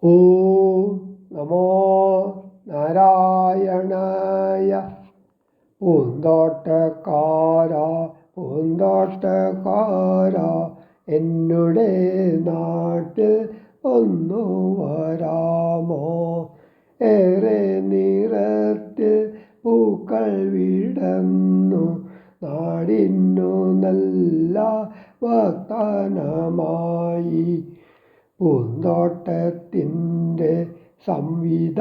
ഓം നമോ നാരായണായ. പൂന്തോട്ടക്കാര എന്നുടെ നാട്ടിൽ ഒന്നു വരാമോ? ഏറെ നിറത്തിൽ പൂക്കൾ വിടർന്നു നാടിന്നു നല്ല വർത്തനമായി. പൂന്തോട്ടത്തിൻ്റെ സംവിധാനമീ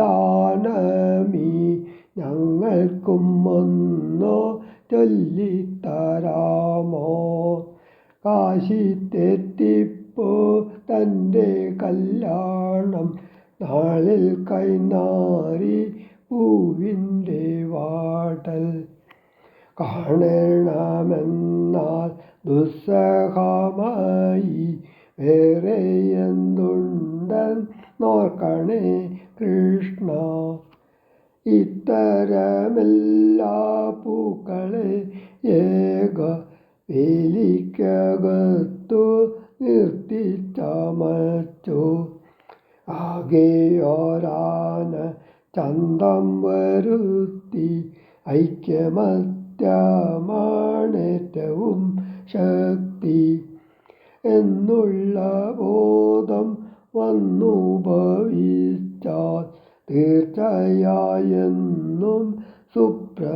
ഞങ്ങൾക്കും ഒന്നു ചൊല്ലിത്തരാമോ? കാശി തെറ്റിപ്പോ തൻ്റെ കല്യാണം നാളിൽ കൈനാറി പൂവിൻ്റെ വാടൽ കാണണമെന്നാൽ ദുസ്സഹമായി. വേറെ എന്തുണ്ടെന്നോർക്കണേ കൃഷ്ണ. ഇത്തരമെല്ലാ പൂക്കളെ ഏക വേലിക്കകത്തു നിർത്തി ചമച്ചു. ആകെയോരാന ചന്തം വരുത്തി. ഐക്യമത്യമാണേറ്റവും ശക്തി എന്നുള്ള ബോധം വന്നു ഭവിച്ചാൽ തീർച്ചയായെന്നും സുപ്രഭാതമായി.